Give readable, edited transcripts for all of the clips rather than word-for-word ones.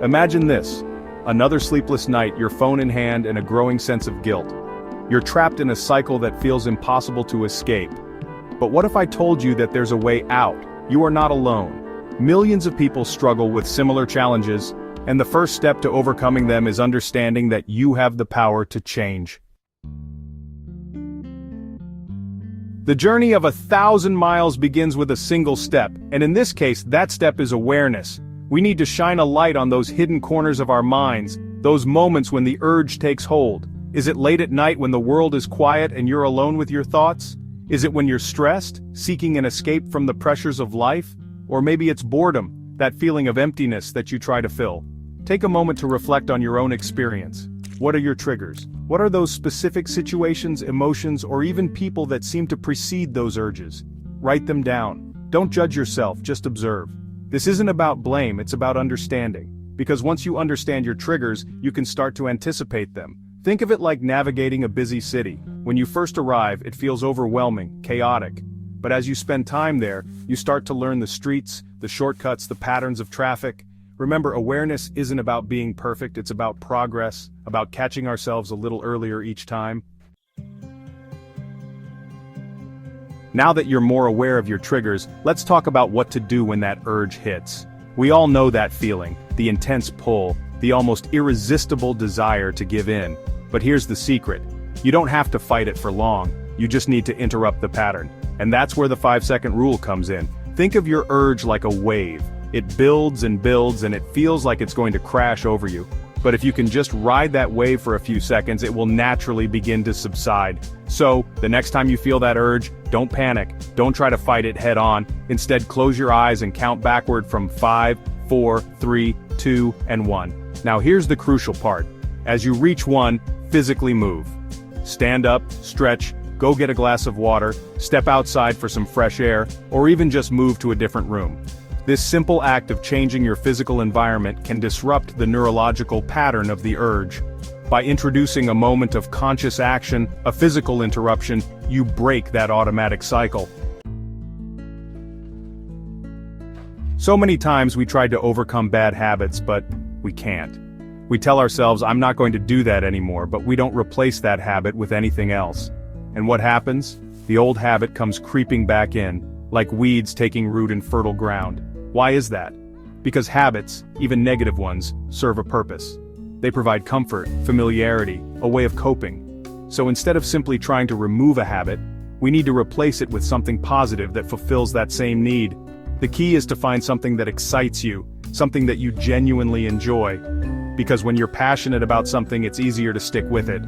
Imagine this. Another sleepless night, your phone in hand and a growing sense of guilt. You're trapped in a cycle that feels impossible to escape. But what if I told you that there's a way out? You are not alone. Millions of people struggle with similar challenges, and the first step to overcoming them is understanding that you have the power to change. The journey of 1,000 miles begins with a single step, and in this case, that step is awareness. We need to shine a light on those hidden corners of our minds, those moments when the urge takes hold. Is it late at night when the world is quiet and you're alone with your thoughts? Is it when you're stressed, seeking an escape from the pressures of life? Or maybe it's boredom, that feeling of emptiness that you try to fill. Take a moment to reflect on your own experience. What are your triggers? What are those specific situations, emotions, or even people that seem to precede those urges? Write them down. Don't judge yourself, just observe. This isn't about blame, it's about understanding. Because once you understand your triggers, you can start to anticipate them. Think of it like navigating a busy city. When you first arrive, it feels overwhelming, chaotic. But as you spend time there, you start to learn the streets, the shortcuts, the patterns of traffic. Remember, awareness isn't about being perfect, it's about progress, about catching ourselves a little earlier each time. Now that you're more aware of your triggers, let's talk about what to do when that urge hits. We all know that feeling, the intense pull, the almost irresistible desire to give in. But here's the secret. You don't have to fight it for long, you just need to interrupt the pattern. And that's where the 5-second rule comes in. Think of your urge like a wave. It builds and builds and it feels like it's going to crash over you. But if you can just ride that wave for a few seconds, it will naturally begin to subside. So, the next time you feel that urge, don't panic, don't try to fight it head on. Instead, close your eyes and count backward from 5, 4, 3, 2, and 1. Now here's the crucial part. As you reach 1, physically move. Stand up, stretch, go get a glass of water, step outside for some fresh air, or even just move to a different room. This simple act of changing your physical environment can disrupt the neurological pattern of the urge. By introducing a moment of conscious action, a physical interruption, you break that automatic cycle. So many times we tried to overcome bad habits, but we can't. We tell ourselves, I'm not going to do that anymore, but we don't replace that habit with anything else. And what happens? The old habit comes creeping back in, like weeds taking root in fertile ground. Why is that? Because habits, even negative ones, serve a purpose. They provide comfort, familiarity, a way of coping. So instead of simply trying to remove a habit, we need to replace it with something positive that fulfills that same need. The key is to find something that excites you, something that you genuinely enjoy. Because when you're passionate about something, it's easier to stick with it.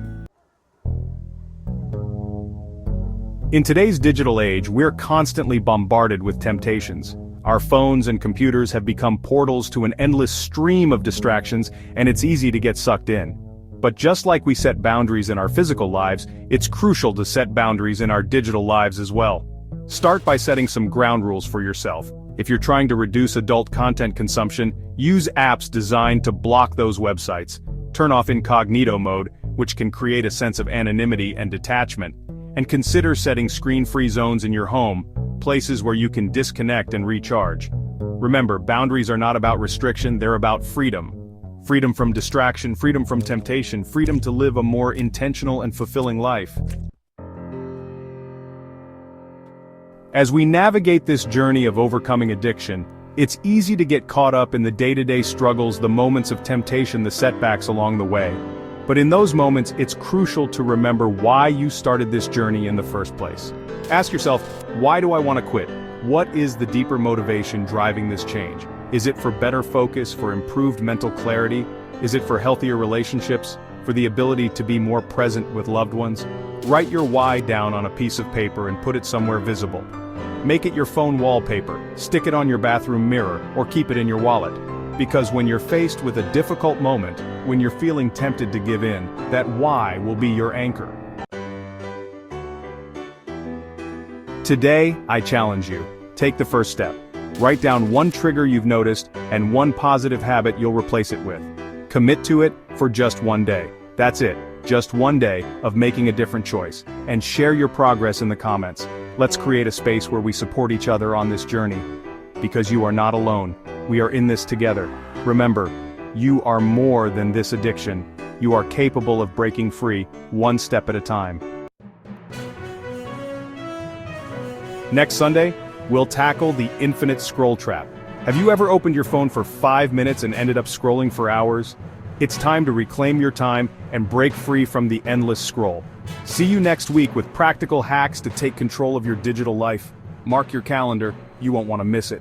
In today's digital age, we're constantly bombarded with temptations. Our phones and computers have become portals to an endless stream of distractions, and it's easy to get sucked in. But just like we set boundaries in our physical lives, it's crucial to set boundaries in our digital lives as well. Start by setting some ground rules for yourself. If you're trying to reduce adult content consumption, use apps designed to block those websites. Turn off incognito mode, which can create a sense of anonymity and detachment. And consider setting screen-free zones in your home, places where you can disconnect and recharge. Remember, boundaries are not about restriction, they're about freedom. Freedom from distraction, freedom from temptation, freedom to live a more intentional and fulfilling life. As we navigate this journey of overcoming addiction, it's easy to get caught up in the day-to-day struggles, the moments of temptation, the setbacks along the way. But in those moments, it's crucial to remember why you started this journey in the first place. Ask yourself, why do I want to quit? What is the deeper motivation driving this change? Is it for better focus, for improved mental clarity? Is it for healthier relationships, for the ability to be more present with loved ones? Write your why down on a piece of paper and put it somewhere visible. Make it your phone wallpaper, stick it on your bathroom mirror, or keep it in your wallet. Because when you're faced with a difficult moment, when you're feeling tempted to give in, that why will be your anchor. Today, I challenge you. Take the first step. Write down one trigger you've noticed and one positive habit you'll replace it with. Commit to it for just one day. That's it, just one day of making a different choice. And share your progress in the comments. Let's create a space where we support each other on this journey. Because you are not alone. We are in this together. Remember, You are more than this addiction. You are capable of breaking free, one step at a time. Next Sunday, we'll tackle the infinite scroll trap. Have you ever opened your phone for 5 minutes and ended up scrolling for hours? It's time to reclaim your time and break free from the endless scroll. See you next week with practical hacks to take control of your digital life. Mark your calendar, you won't want to miss it.